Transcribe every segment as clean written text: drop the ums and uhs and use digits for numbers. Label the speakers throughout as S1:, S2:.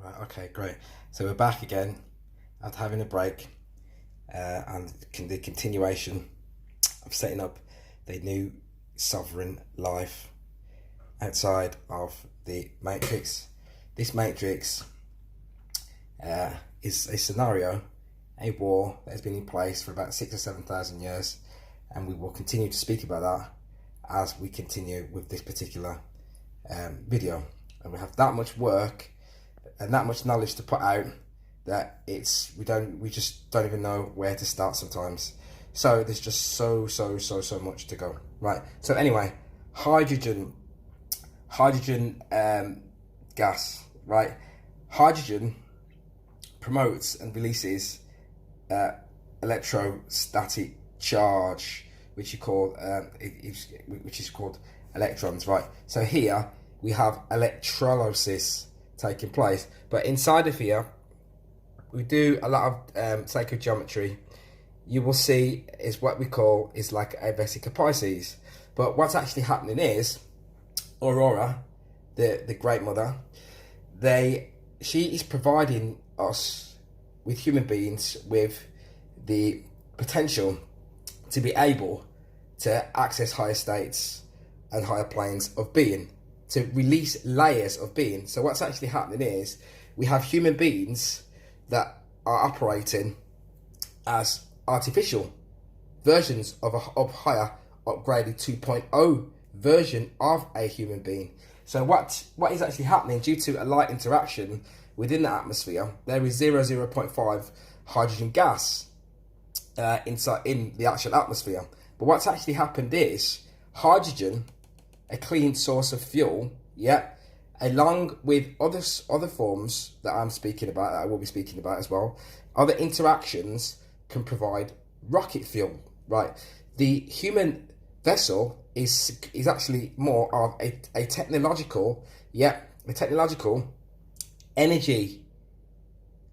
S1: Right, okay, great. So we're back again after having a break and the continuation of setting up the new sovereign life outside of the matrix. This matrix is a scenario, a war that has been in place for about 6,000 or 7,000 years, and we will continue to speak about that as we continue with this particular video. And we have that much work and that much knowledge to put out that we just don't even know where to start sometimes. So there's just so much to go. Right. So anyway, hydrogen gas. Right. Hydrogen promotes and releases electrostatic charge, which is called electrons. Right. So here we have electrolysis taking place, but inside of here we do a lot of sacred geometry. You will see is what we call is like a vesica Pisces, but what's actually happening is Aurora, the Great Mother, she is providing us with human beings with the potential to be able to access higher states and higher planes of being, to release layers of being. So what's actually happening is we have human beings that are operating as artificial versions of a higher upgraded 2.0 version of a human being. So what is actually happening due to a light interaction within the atmosphere? There is 0.5 hydrogen gas inside in the actual atmosphere. But what's actually happened is hydrogen, a clean source of fuel, along with other forms that I'm speaking about, that I will be speaking about as well, other interactions can provide rocket fuel, right? The human vessel is actually more of a technological energy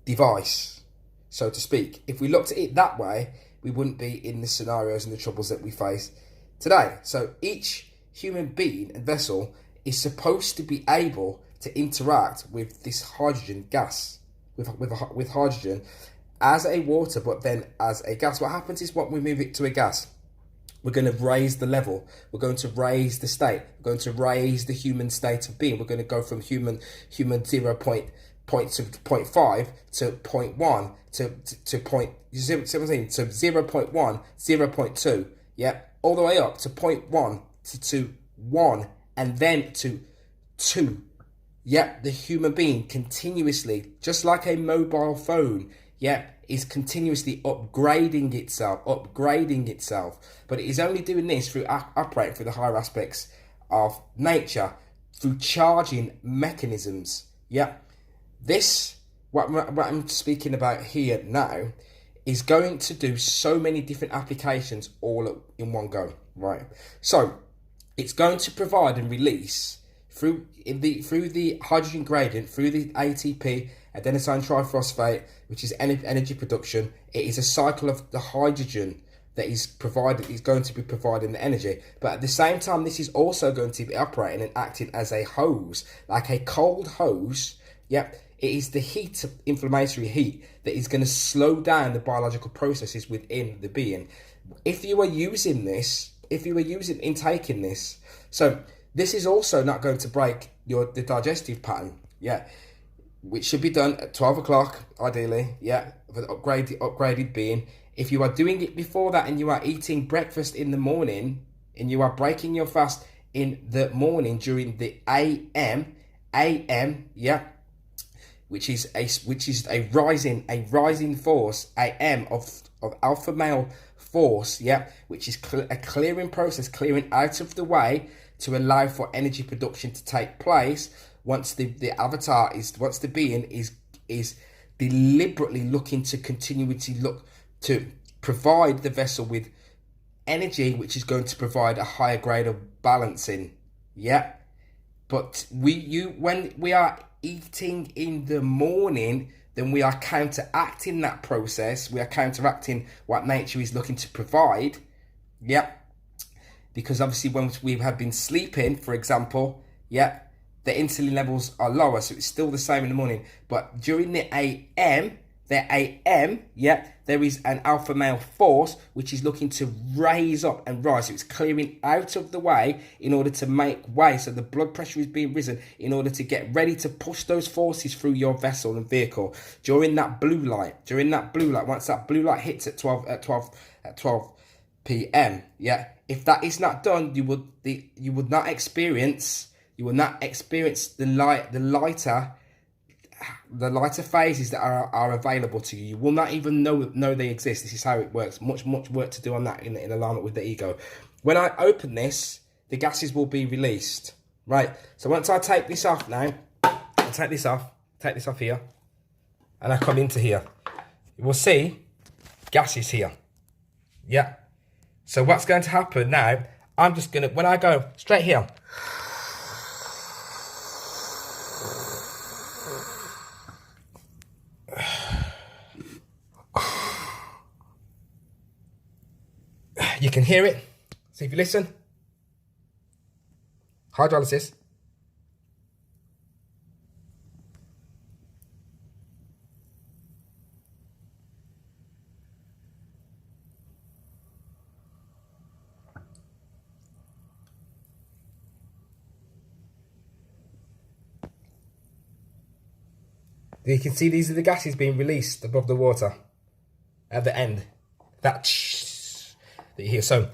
S1: device, so to speak. If we looked at it that way, we wouldn't be in the scenarios and the troubles that we face today. So each human being and vessel is supposed to be able to interact with this hydrogen gas, with hydrogen as a water, but then as a gas. What happens is when we move it to a gas, we're going to raise the level. We're going to raise the state. We're going to raise the human state of being. We're going to go from human 0.5 to 0.1 to point 0.17 to 0.1, 0.2, all the way up to 0.1 to 1 and then to 2. The human being continuously, just like a mobile phone, is continuously upgrading itself. But it is only doing this through operating through the higher aspects of nature, through charging mechanisms. This, what I'm speaking about here now, is going to do so many different applications all in one go, right? So it's going to provide and release through the hydrogen gradient, through the ATP, adenosine triphosphate, which is energy production. It is a cycle of the hydrogen that is going to be providing the energy. But at the same time, this is also going to be operating and acting as a hose, like a cold hose. It is the heat, inflammatory heat, that is going to slow down the biological processes within the being. If you are intaking this, so this is also not going to break the digestive pattern, which should be done at 12 o'clock, ideally, for the upgraded being. If you are doing it before that and you are eating breakfast in the morning and you are breaking your fast in the morning during the AM, which is a rising force, AM of alpha male force, which is a clearing process, clearing out of the way to allow for energy production to take place. Once the being is deliberately looking to continually look to provide the vessel with energy, which is going to provide a higher grade of balancing. But when we are eating in the morning, then we are counteracting that process. We are counteracting what nature is looking to provide. Because obviously when we have been sleeping, for example, the insulin levels are lower, so it's still the same in the morning. But during the AM, yeah, there is an alpha male force which is looking to raise up and rise. So it's clearing out of the way in order to make way. So the blood pressure is being risen in order to get ready to push those forces through your vessel and vehicle during that blue light. Once that blue light hits at 12 p.m. Yeah, if that is not done, you would not experience the lighter phases that are available to you. You will not even know they exist. This is how it works. Much work to do on that in alignment with the ego. When I open this, the gases will be released. Right. So once I take this off now, take this off here, and I come into here, you will see gases here. Yeah. So what's going to happen now? I'm just gonna, when I go straight here, you can hear it. See if you listen. Hydrolysis. You can see these are the gases being released above the water at the end. That you hear. So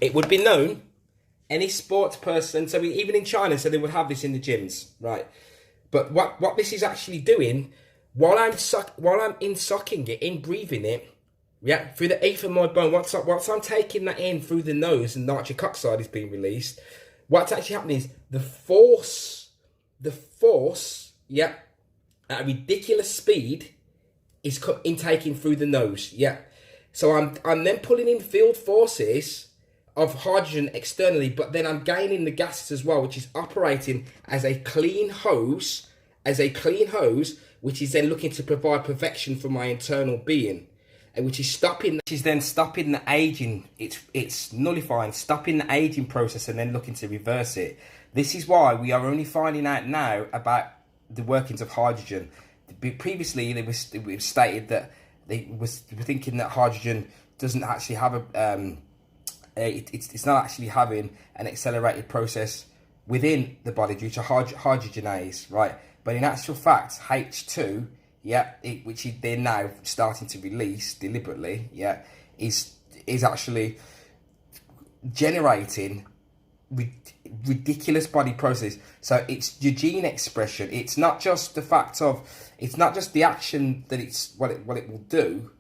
S1: it would be known, any sports person, so even in China, so they would have this in the gyms, right? But what this is actually doing, while I'm sucking it, in breathing it, yeah, through the ethmoid bone, once I'm taking that in through the nose and nitric oxide is being released, what's actually happening is the force, yeah, at a ridiculous speed is intaking through the nose, yeah. So I'm then pulling in field forces of hydrogen externally, but then I'm gaining the gases as well, which is operating as a clean hose, which is then looking to provide perfection for my internal being. Which is then stopping the aging. It's nullifying, stopping the aging process, and then looking to reverse it. This is why we are only finding out now about the workings of hydrogen. Previously, it was stated that they were thinking that hydrogen doesn't actually have it's not actually having an accelerated process within the body due to hydrogenase, right? But in actual fact, H2. Yeah, which they're now starting to release deliberately. Yeah, is actually generating ridiculous body process. So it's your gene expression. It's not just the fact of, it's not just the action that it's what it will do.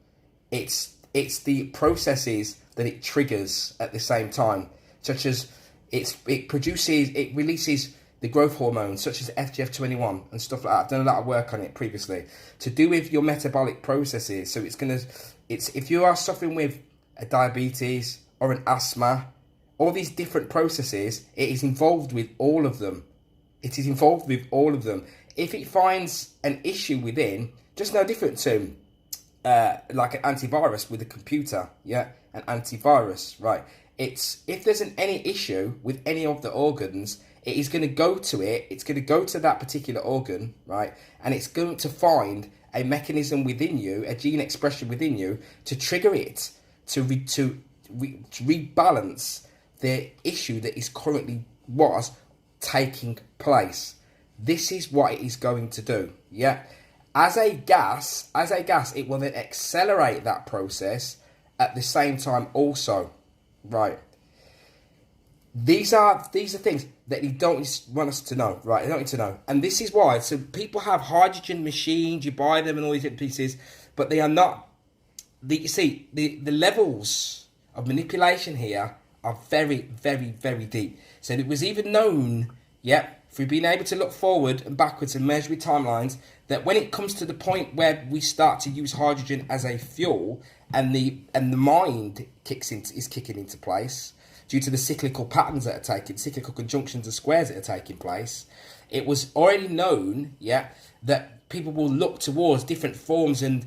S1: It's the processes that it triggers at the same time, such as it releases the growth hormones such as FGF21 and stuff like that. I've done a lot of work on it previously to do with your metabolic processes. So if you are suffering with a diabetes or an asthma, all these different processes, it is involved with all of them. If it finds an issue within, just no different to like an antivirus with a computer, yeah, an antivirus, right? If there's any issue with any of the organs, it is going to go to it. It's going to go to that particular organ, right? And it's going to find a mechanism within you, a gene expression within you, to trigger it, to rebalance the issue that is currently taking place. This is what it is going to do, yeah? As a gas, it will then accelerate that process at the same time also, right? These are things that you don't want us to know, right? You don't need to know. And this is why. So people have hydrogen machines, you buy them and all these different pieces, but they are not. The levels of manipulation here are very, very, very deep. So it was even known, through being able to look forward and backwards and measure with timelines, that when it comes to the point where we start to use hydrogen as a fuel and the mind is kicking into place, due to the cyclical patterns that are taking, cyclical conjunctions and squares that are taking place, it was already known, that people will look towards different forms and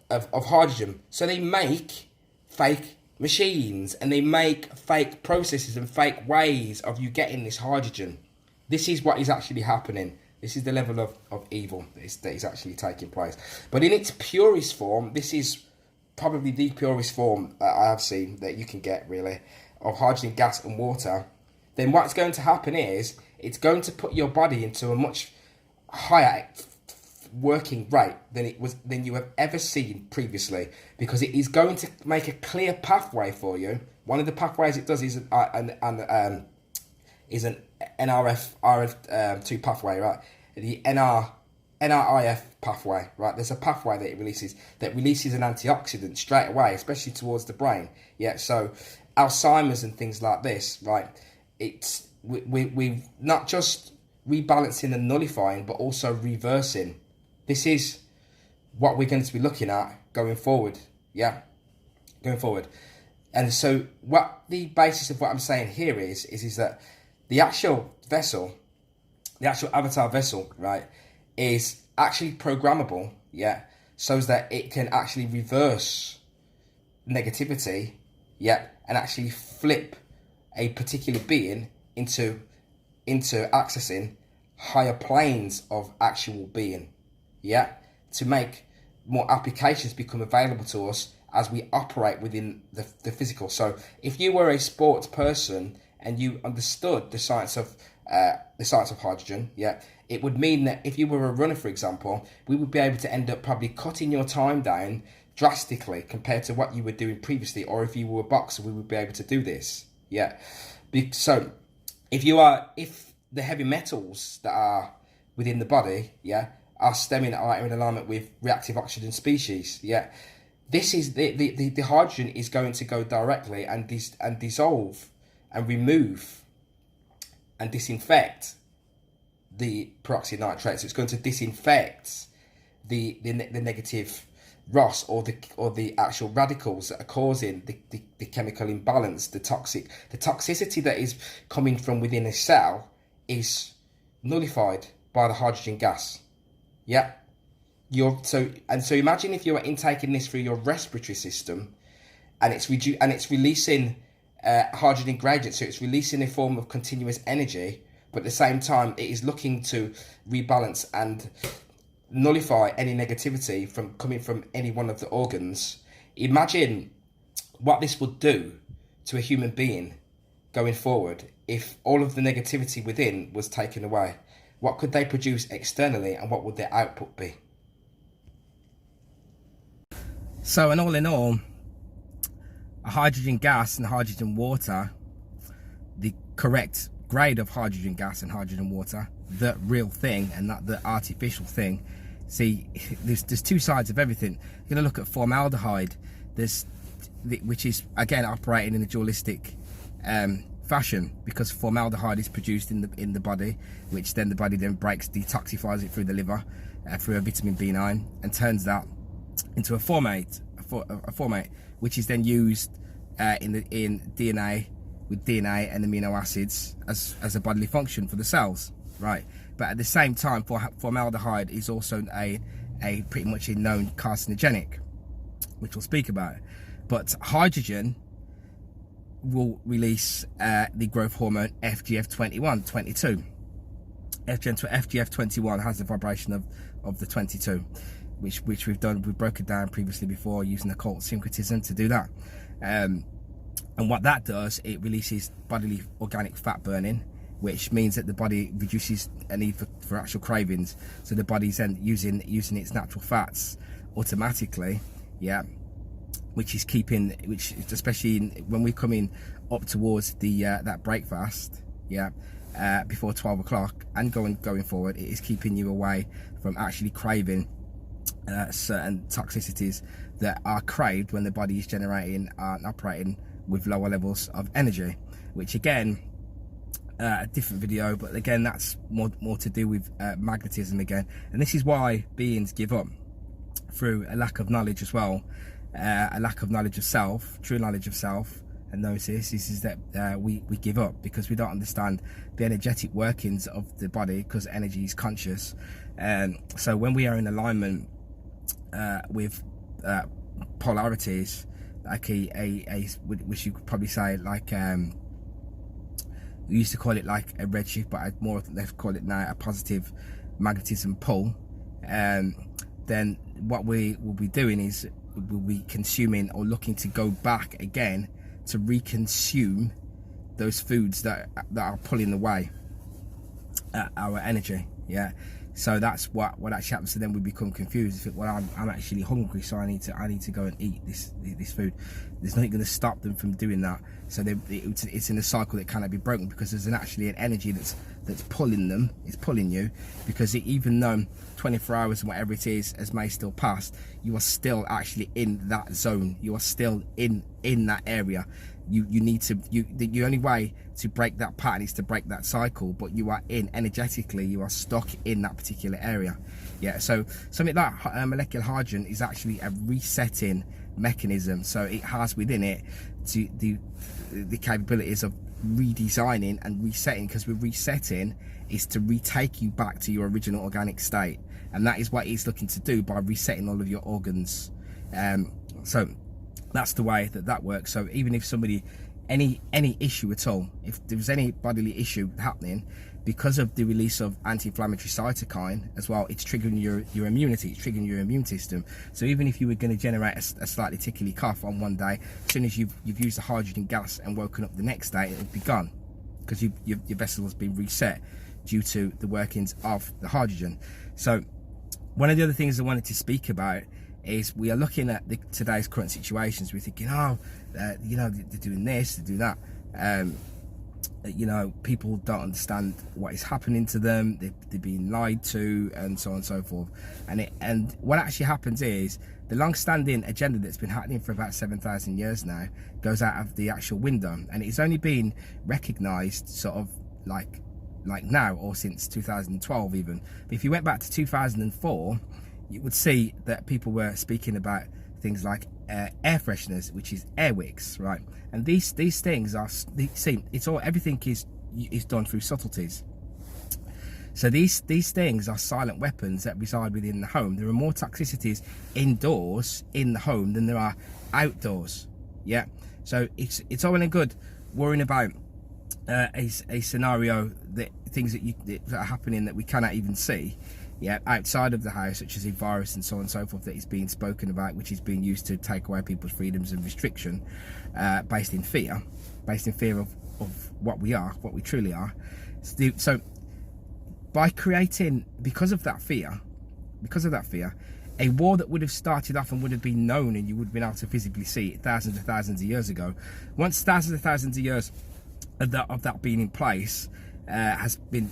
S1: of hydrogen. So they make fake machines, and they make fake processes and fake ways of you getting this hydrogen. This is what is actually happening. This is the level of evil that is actually taking place. But in its purest form, this is probably the purest form that I have seen that you can get, really, of hydrogen gas and water. Then what's going to happen is it's going to put your body into a much higher working rate than you have ever seen previously, because it is going to make a clear pathway for you. One of the pathways it does is an NRF2 pathway, right? The NRIF pathway, right? There's a pathway that it releases an antioxidant straight away, especially towards the brain. Yeah, so Alzheimer's and things like this, right? It's we've not just rebalancing and nullifying, but also reversing. This is what we're going to be looking at going forward. Yeah, going forward. And so what the basis of what I'm saying here is that the actual vessel, the actual avatar vessel, right, is actually programmable, yeah, so that it can actually reverse negativity, yeah, and actually flip a particular being into accessing higher planes of actual being, yeah, to make more applications become available to us as we operate within the physical. So if you were a sports person and you understood the science of hydrogen, yeah, it would mean that if you were a runner, for example, we would be able to end up probably cutting your time down drastically compared to what you were doing previously. Or if you were a boxer, we would be able to do this, yeah. So if the heavy metals that are within the body, yeah, are in alignment with reactive oxygen species, yeah, this is the hydrogen is going to go directly and dissolve and remove and disinfect the peroxide nitrate. So it's going to disinfect the negative ROS or the actual radicals that are causing the chemical imbalance, the toxicity that is coming from within a cell is nullified by the hydrogen gas. Yeah. So imagine if you are intaking this through your respiratory system, and it's releasing hydrogen gradient, so it's releasing a form of continuous energy, but at the same time it is looking to rebalance and nullify any negativity from coming from any one of the organs. Imagine what this would do to a human being going forward if all of the negativity within was taken away. What could they produce externally, and what would their output be? So, and all in all, a hydrogen gas and hydrogen water, the correct grade of hydrogen gas and hydrogen water, the real thing and not the artificial thing. See, there's two sides of everything. You're going to look at formaldehyde, which is again operating in a dualistic fashion, because formaldehyde is produced in the body, which then the body then detoxifies it through the liver, through a vitamin B9, and turns that into a formate, which is then used in DNA, with DNA and amino acids as a bodily function for the cells, right? But at the same time, formaldehyde is also a pretty much a known carcinogenic, which we'll speak about. But hydrogen will release the growth hormone FGF22. FGF21 has the vibration of the 22, which we broke it down previously before using occult syncretism to do that. And what that does, it releases bodily organic fat burning, which means that the body reduces a need for actual cravings. So the body's then using its natural fats automatically, yeah, which is especially when we're coming up towards the that break fast, yeah, before 12 o'clock and going forward, it is keeping you away from actually craving certain toxicities that are craved when the body is generating and operating with lower levels of energy, which again, a different video, but again that's more to do with magnetism again. And this is why beings give up, through a lack of knowledge as well, a lack of knowledge of self, true knowledge of self and gnosis. Is that we give up because we don't understand the energetic workings of the body, because energy is conscious. So when we are in alignment with polarities, like which you could probably say like we used to call it like a redshift, but I'd more or less call it now a positive magnetism pull. Then what we will be doing is we'll be consuming or looking to go back again to reconsume those foods that are pulling away our energy. Yeah, so that's what actually happens. So then we become confused. Well, I'm actually hungry, so I need to go and eat this food. There's nothing going to stop them from doing that. So it's in a cycle that cannot be broken, because there's actually an energy that's pulling them. It's pulling you, because even though 24 hours and whatever it is as may still pass, you are still actually in that zone. You are still in that area. You need to, the only way to break that pattern is to break that cycle, but you are energetically, you are stuck in that particular area. Yeah, so something like molecular hydrogen is actually a resetting mechanism. So it has within it to the capabilities of redesigning and resetting, because with resetting is to retake you back to your original organic state, and that is what it's looking to do by resetting all of your organs. So that's the way that works. So even if somebody, any issue at all, if there was any bodily issue happening, because of the release of anti-inflammatory cytokine as well, it's triggering your immunity, it's triggering your immune system. So even if you were going to generate a slightly tickly cough on one day, as soon as you've used the hydrogen gas and woken up the next day, it'll be gone, because your vessel has been reset due to the workings of the hydrogen. So one of the other things I wanted to speak about is we are looking at today's current situations. We're thinking, they're doing this, they do that. People don't understand what is happening to them. They're being lied to, and so on and so forth. And what actually happens is the long-standing agenda that's been happening for about 7,000 years now goes out of the actual window, and it's only been recognised sort of like now, or since 2012 even. But if you went back to 2004, you would see that people were speaking about things like air fresheners, which is air wicks, right? And these things are, everything is done through subtleties. So these things are silent weapons that reside within the home. There are more toxicities indoors in the home than there are outdoors. Yeah. So it's all well and good worrying about a scenario, that things that are happening that we cannot even see, yeah, outside of the house, such as a virus and so on and so forth, that is being spoken about, which is being used to take away people's freedoms and restriction, based in fear of what we are, what we truly are. So by creating, because of that fear, a war that would have started off and would have been known, and you would have been able to physically see it thousands and thousands of years ago, once thousands and thousands of years of that being in place, has been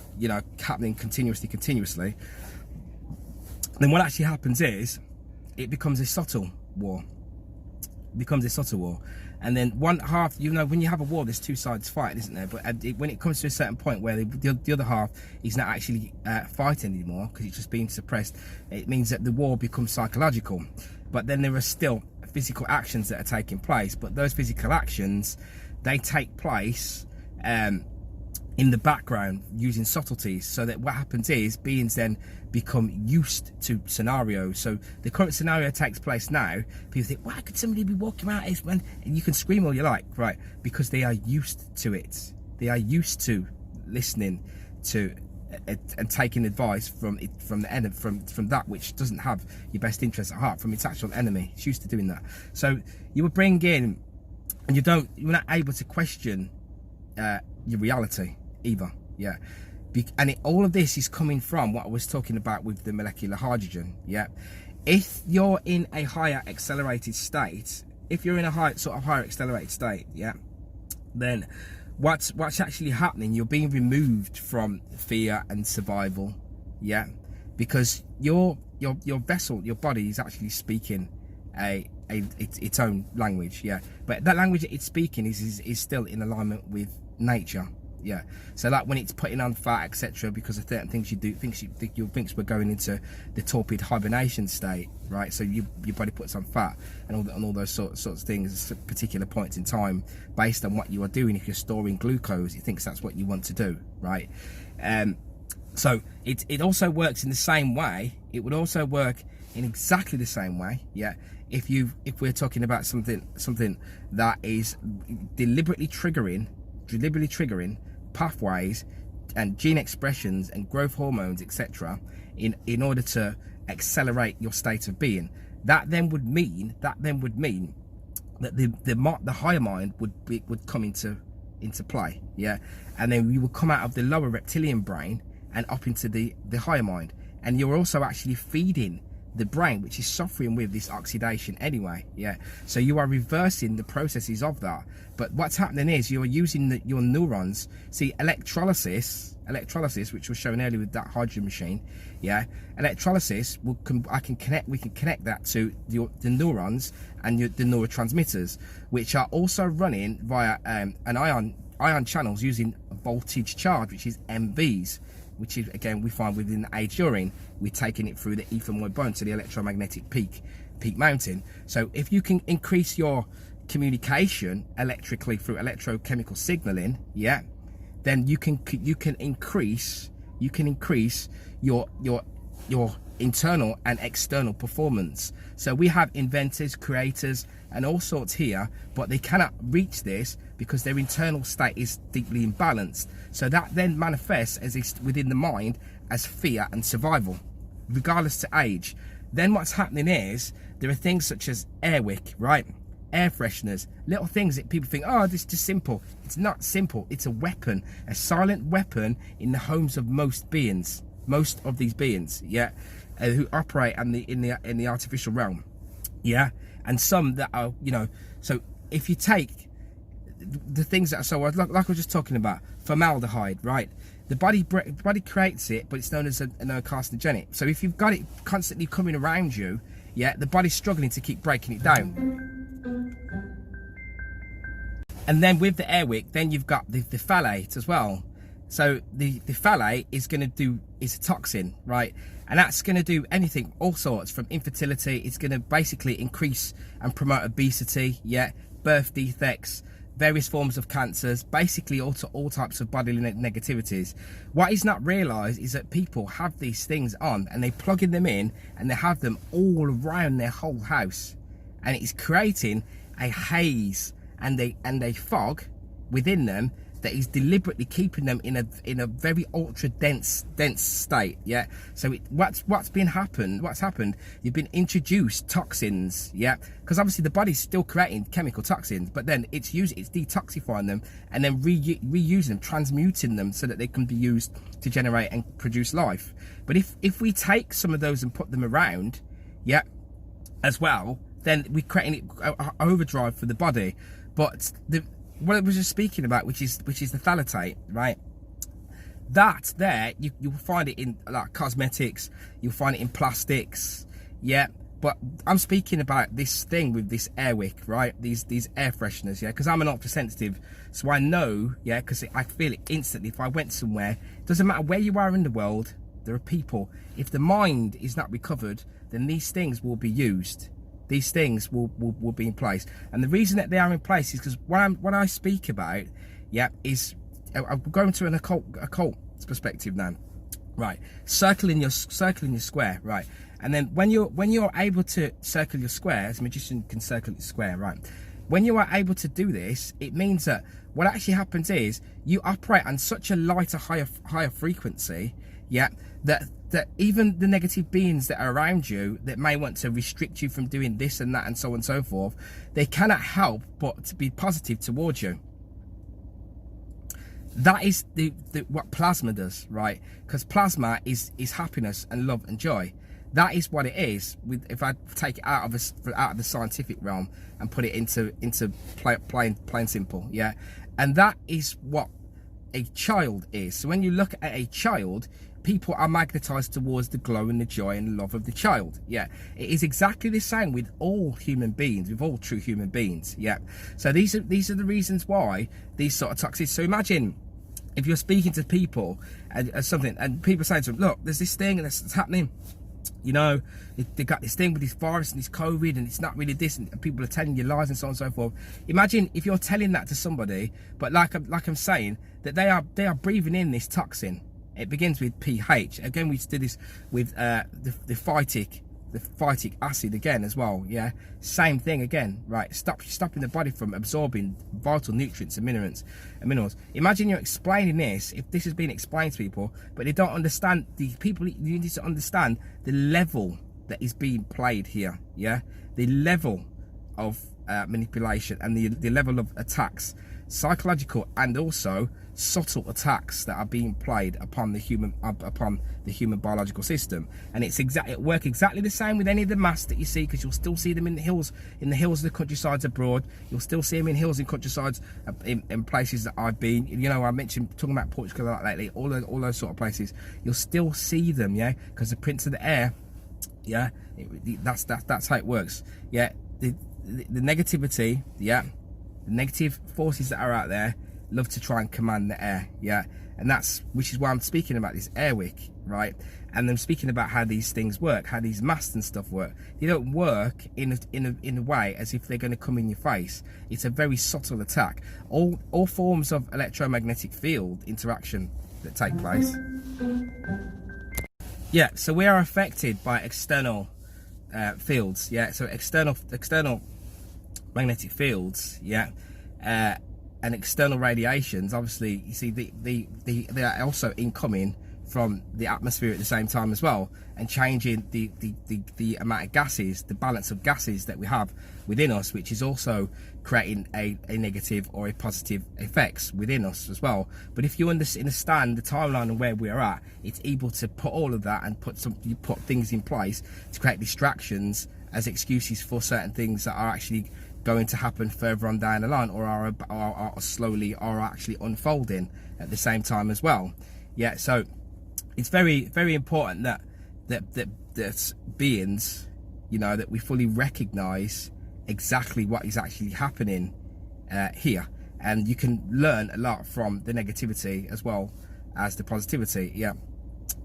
S1: happening continuously, then what actually happens is it becomes a subtle war. And then one half, when you have a war, there's two sides fighting, isn't there? But when it comes to a certain point where the other half is not actually fighting anymore, because it's just being suppressed, it means that the war becomes psychological. But then there are still physical actions that are taking place, but those physical actions, they take place in the background using subtleties, so that what happens is beings then become used to scenarios. So the current scenario takes place now. People think, why could somebody be walking out when, and you can scream all you like, right? Because they are used to it. They are used to listening to and taking advice from the enemy, from that which doesn't have your best interest at heart, from its actual enemy. It's used to doing that. So you will bring in, and you're not able to question your reality either. Yeah. And all of this is coming from what I was talking about with the molecular hydrogen. Yeah. If you're in a higher accelerated state, yeah, then what's actually happening, you're being removed from fear and survival. Yeah. Because your vessel, your body, is actually speaking its own language. Yeah. But that language that it's speaking is still in alignment with nature. Yeah, so like when it's putting on fat, etc., because of certain things you do, thinks we're going into the torpid hibernation state, right? So your body puts on fat and all those sorts of things at particular points in time, based on what you are doing. If you're storing glucose, it thinks that's what you want to do, right? So it also works in the same way. It would also work in exactly the same way, yeah, if we're talking about something that is deliberately triggering pathways and gene expressions and growth hormones, etc., in order to accelerate your state of being, that then would mean that the higher mind would come into play, yeah, and then we will come out of the lower reptilian brain and up into the higher mind, and you're also actually feeding the brain, which is suffering with this oxidation anyway, yeah. So you are reversing the processes of that. But what's happening is you're using your neurons. See, electrolysis, which was shown earlier with that hydrogen machine, yeah. Electrolysis we can connect that to the neurons and the neurotransmitters, which are also running via an ion channels using a voltage charge, which is MVs, which is, again, we find within the aged urine. We're taking it through the ethmoid bone to the electromagnetic peak mountain. So if you can increase your communication electrically through electrochemical signaling, yeah, then you can increase your internal and external performance. So we have inventors, creators, and all sorts here, but they cannot reach this because their internal state is deeply imbalanced. So that then manifests within the mind as fear and survival, regardless to age. Then what's happening is there are things such as air wick, right? Air fresheners, little things that people think, oh, this is just simple. It's not simple. It's a weapon, a silent weapon in the homes of most of these beings, yeah, who operate in the artificial realm, yeah. And some that are, so if you take the things that are, so like I was just talking about, formaldehyde, right? The body creates it, but it's known as a carcinogenic. So if you've got it constantly coming around you, yeah, the body's struggling to keep breaking it down. And then with the airwick, then you've got the phthalate as well. So the phthalate is a toxin, right? And that's going to do anything, all sorts, from infertility. It's going to basically increase and promote obesity, yeah, birth defects, various forms of cancers, basically all types of bodily negativities. What is not realised is that people have these things on and they plugging them in and they have them all around their whole house, and it's creating a haze and a fog within them that is deliberately keeping them in a very ultra dense state, yeah. So what's happened, you've been introduced toxins, yeah, because obviously the body's still creating chemical toxins, but then it's detoxifying them and then reusing them, transmuting them so that they can be used to generate and produce life. But if we take some of those and put them around, yeah, as well, then we're creating an overdrive for the body. But what I was just speaking about, which is the phthalate, right? That there, you'll find it in like cosmetics, you'll find it in plastics, yeah. But I'm speaking about this thing with this airwick, right? These air fresheners, yeah. Because I'm an ultra sensitive, so I know, yeah, because I feel it instantly. If I went somewhere, it doesn't matter where you are in the world, there are people. If the mind is not recovered, then these things will be used. These things will be in place, and the reason that they are in place is because what I speak about, yeah, is I'm going to an occult perspective now, right? Circling your square, right? And then when you're able to circle your square, as a magician can circle its square, right? When you are able to do this, it means that what actually happens is you operate on such a lighter, higher frequency, yeah, that even the negative beings that are around you that may want to restrict you from doing this and that and so on and so forth, they cannot help but to be positive towards you. That is what plasma does, right? Because plasma is happiness and love and joy. That is what it is. If I take it out of the scientific realm and put it into plain simple, yeah. And that is what a child is. So when you look at a child, people are magnetized towards the glow and the joy and the love of the child, yeah. It is exactly the same with all human beings, with all true human beings, yeah. So these are the reasons why these sort of toxins. So imagine if you're speaking to people and something, and people saying to them, look, there's this thing and that's happening, you know, they got this thing with this virus and this COVID, and it's not really this, and people are telling you lies and so on and so forth. Imagine if you're telling that to somebody, but like I'm saying, that they are breathing in this toxin. It begins with pH. Again, we did this with the phytic the phytic acid again as well. Yeah, same thing again, right? Stopping the body from absorbing vital nutrients and minerals. Imagine you're explaining this, if this has been explained to people, but they don't understand. The people, you need to understand the level that is being played here. Yeah, the level of manipulation and the level of attacks, psychological and also subtle attacks that are being played upon the human biological system. And it works exactly the same with any of the masks that you see, because you'll still see them in the hills of the countrysides abroad. You'll still see them in hills and countrysides in places that I've been. You know, I mentioned talking about Portugal a lot lately, all those sort of places. You'll still see them, yeah, because the prince of the air, yeah, that's how it works. Yeah, the negativity, yeah, the negative forces that are out there love to try and command the air, yeah, and which is why I'm speaking about this airwick, right? And I'm speaking about how these things work, how these masts and stuff work. They don't work in a way as if they're going to come in your face. It's a very subtle attack. All forms of electromagnetic field interaction that take place. Yeah, so we are affected by external fields, yeah. So external magnetic fields, yeah, and external radiations. Obviously, you see, they are also incoming from the atmosphere at the same time as well, and changing the amount of gases, the balance of gases that we have within us, which is also creating a negative or a positive effects within us as well. But if you understand the timeline and where we're at, it's able to put all of that and put things in place to create distractions as excuses for certain things that are actually going to happen further on down the line, or are slowly or actually unfolding at the same time as well. Yeah, so it's very, very important that beings, you know, that we fully recognize exactly what is actually happening here, and you can learn a lot from the negativity as well as the positivity. Yeah,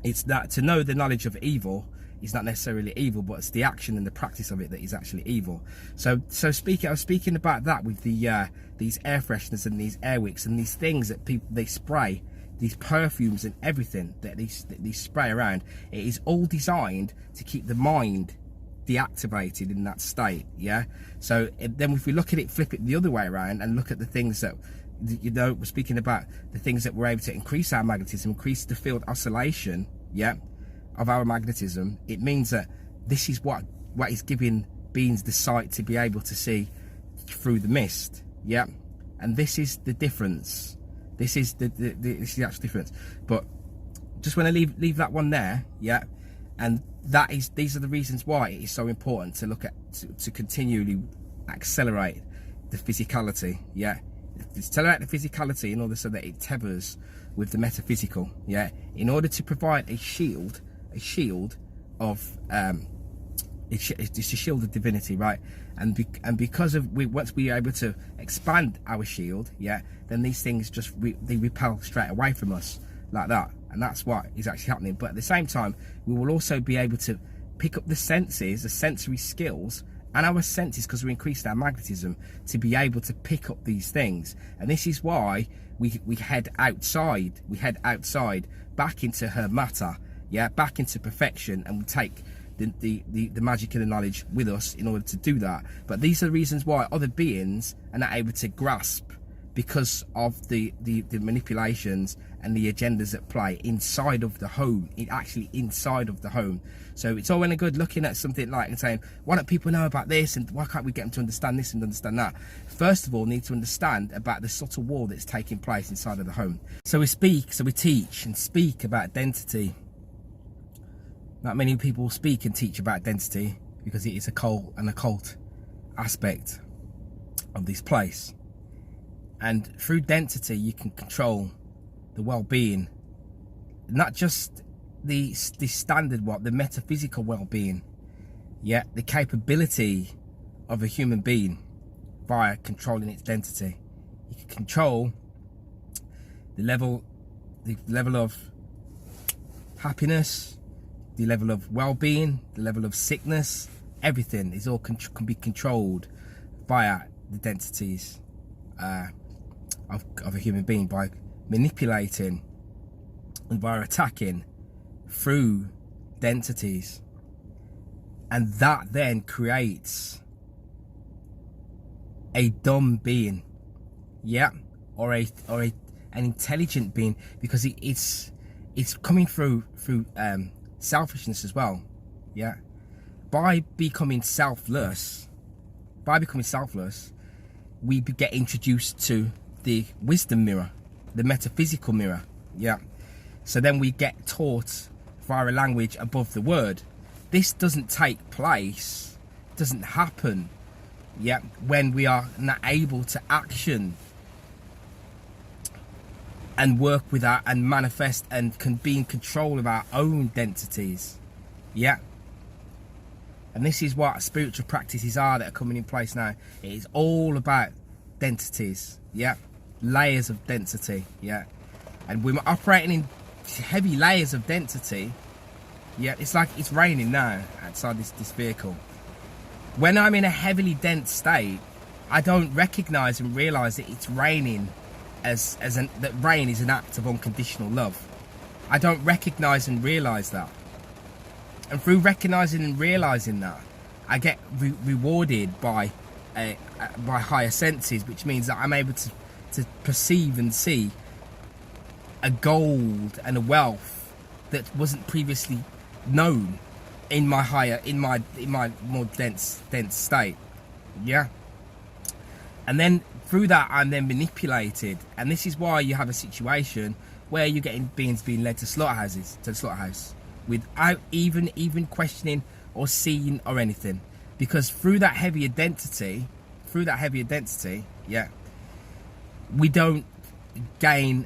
S1: it's that to know the knowledge of evil is not necessarily evil, but it's the action and the practice of it that is actually evil. So I was speaking about that with the these air fresheners and these air wicks and these things that they spray, these perfumes and everything that they spray around. It is all designed to keep the mind deactivated in that state. Yeah. So then if we look at it, flip it the other way around and look at the things that, you know, we're speaking about the things that we're able to increase our magnetism, increase the field oscillation, yeah, of our magnetism. It means that this is what is giving beings the sight to be able to see through the mist. Yeah, and this is the difference. This is this is the actual difference. But just want to leave that one there. Yeah, and these are the reasons why it is so important to look at to continually accelerate the physicality. Yeah, accelerate the physicality in order so that it tethers with the metaphysical. Yeah, in order to provide a shield of it's a shield of divinity, right? And because of once we are able to expand our shield, yeah, then these things just they repel straight away from us like that, and that's what is actually happening. But at the same time, we will also be able to pick up the senses, the sensory skills, and our senses, because we increased our magnetism to be able to pick up these things. And this is why we head outside. We head outside back into her matter. Yeah, back into perfection, and we take the magic and the knowledge with us in order to do that. But these are the reasons why other beings are not able to grasp, because of the manipulations and the agendas at play inside of the home. Actually inside of the home. So it's all well and good looking at something like and saying, why don't people know about this, and why can't we get them to understand this and understand that? First of all, need to understand about the subtle war that's taking place inside of the home. So we teach and speak about identity. Not many people speak and teach about identity because it is an occult aspect of this place. And through density, you can control the well-being, not just the standard the metaphysical well-being, yet the capability of a human being via controlling its density. You can control the level of happiness, the level of well-being, the level of sickness. Everything is all can be controlled via the densities of a human being, by manipulating and by attacking through densities. And that then creates a dumb being, yeah, or an intelligent being, because it's coming through selfishness as well, yeah. By becoming selfless, we get introduced to the wisdom mirror, the metaphysical mirror, yeah. So then we get taught via a language above the word. This doesn't take place, doesn't happen, yeah, when we are not able to action and work with that and manifest and can be in control of our own densities, yeah. And this is what spiritual practices are that are coming in place now. It is all about densities, yeah, layers of density, yeah. And we're operating in heavy layers of density, yeah. It's like it's raining now outside this vehicle. When I'm in a heavily dense state, I don't recognize and realize that it's raining that rain is an act of unconditional love. I don't recognize and realize that. And through recognizing and realizing that, I get rewarded by higher senses, which means that I'm able to perceive and see a gold and a wealth that wasn't previously known in my more dense state, yeah. And then through that, I'm then manipulated, and this is why you have a situation where you're getting beings being led to the slaughterhouse, without even questioning or seeing or anything, because through that heavier density, yeah, we don't gain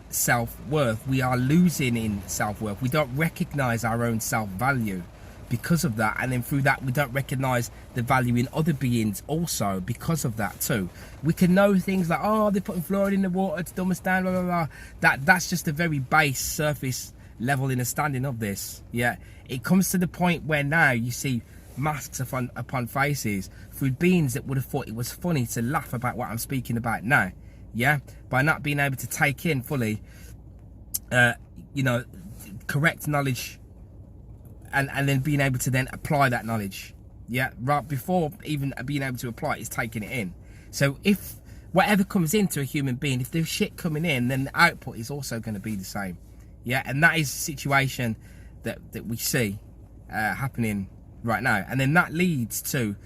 S1: self-worth. We are losing in self-worth. We don't recognize our own self-value because of that, and then through that we don't recognize the value in other beings also because of that too. We can know things like, oh, they're putting fluoride in the water to dumb us down, blah, blah, blah. That's just a very base surface level understanding of this, yeah. It comes to the point where now you see masks upon faces through beings that would have thought it was funny to laugh about what I'm speaking about now, yeah, by not being able to take in fully correct knowledge and then being able to then apply that knowledge, yeah, right before even being able to apply it is taking it in. So if whatever comes into a human being, if there's shit coming in, then the output is also going to be the same, yeah. And that is the situation that we see happening right now, and then that leads to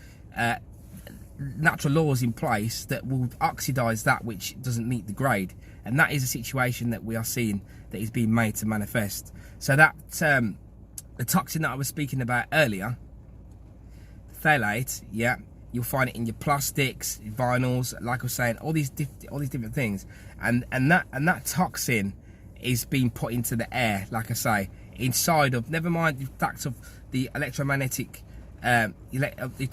S1: natural laws in place that will oxidize that which doesn't meet the grade, and that is a situation that we are seeing that is being made to manifest. So that the toxin that I was speaking about earlier, phthalate, yeah, you'll find it in your plastics, vinyls, like I was saying, all these different things, and that toxin is being put into the air, like I say, inside of, never mind the fact of the electromagnetic the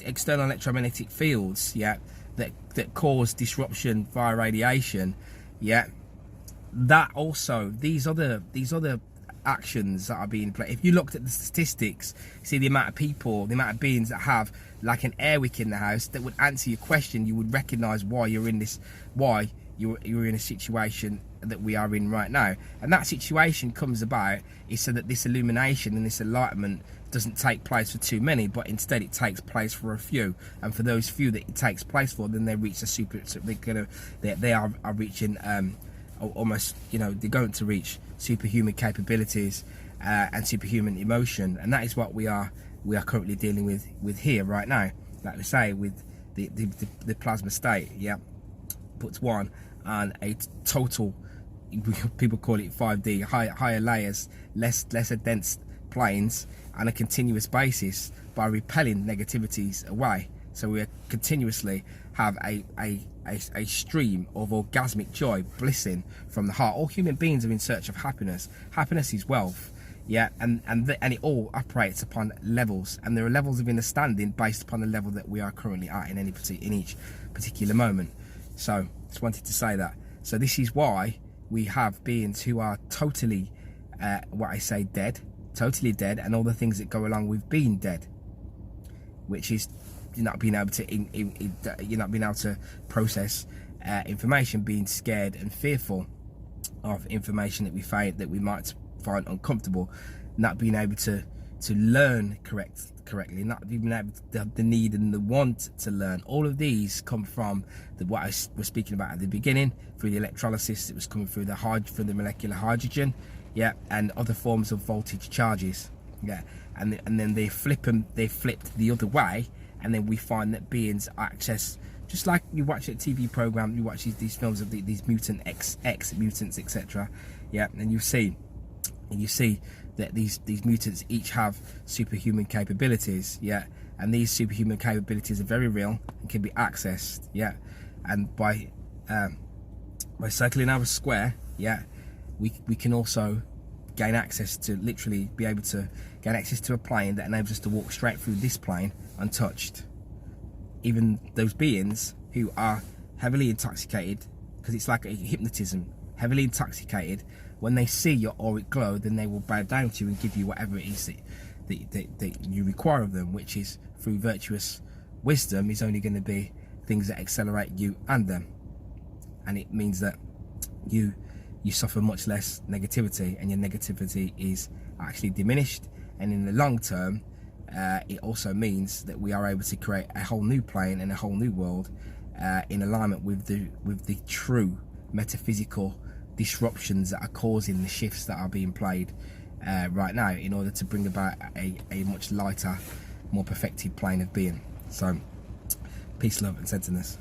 S1: external electromagnetic fields, yeah, that cause disruption via radiation, yeah. That also, these other actions that are being played. If you looked at the statistics, see the amount of people, the amount of beings that have like an airwick in the house that would answer your question, you would recognize why you're in this, why you're in a situation that we are in right now. And that situation comes about is so that this illumination and this enlightenment doesn't take place for too many, but instead it takes place for a few. And for those few that it takes place for, then they reach the super, they are reaching almost, they're going to reach superhuman capabilities and superhuman emotion. And that is what we are currently dealing with here right now, like we say, with the plasma state, yeah, puts one on a total, people call it 5D, higher layers, less dense planes on a continuous basis by repelling negativities away. So we continuously have a stream of orgasmic joy blissing from the heart. All human beings are in search of happiness. Happiness is wealth, yeah, and it all operates upon levels, and there are levels of understanding based upon the level that we are currently at in each particular moment. So just wanted to say that. So this is why we have beings who are totally totally dead, and all the things that go along with being dead, which is not being able to process information, being scared and fearful of information that we might find uncomfortable, not being able to
S2: to learn correctly, not even have the need and the want to learn. All of these come from what I was speaking about at the beginning, through the electrolysis. It was coming through the molecular hydrogen, yeah, and other forms of voltage charges, yeah, and then they flipped the other way, and then we find that beings access, just like you watch a TV program, you watch these films of these mutant X mutants, etc. Yeah, and you see that these mutants each have superhuman capabilities, yeah, and these superhuman capabilities are very real and can be accessed, yeah, and by circling our square, yeah, we can also gain access to, literally be able to gain access to a plane that enables us to walk straight through this plane untouched. Even those beings who are heavily intoxicated, because it's like a hypnotism, heavily intoxicated, when they see your auric glow, then they will bow down to you and give you whatever it is that you require of them, which is, through virtuous wisdom, is only going to be things that accelerate you and them. And it means that you suffer much less negativity, and your negativity is actually diminished. And in the long term, it also means that we are able to create a whole new plane and a whole new world in alignment with the true metaphysical disruptions that are causing the shifts that are being played right now, in order to bring about a much lighter, more perfected plane of being. So peace, love and centeredness.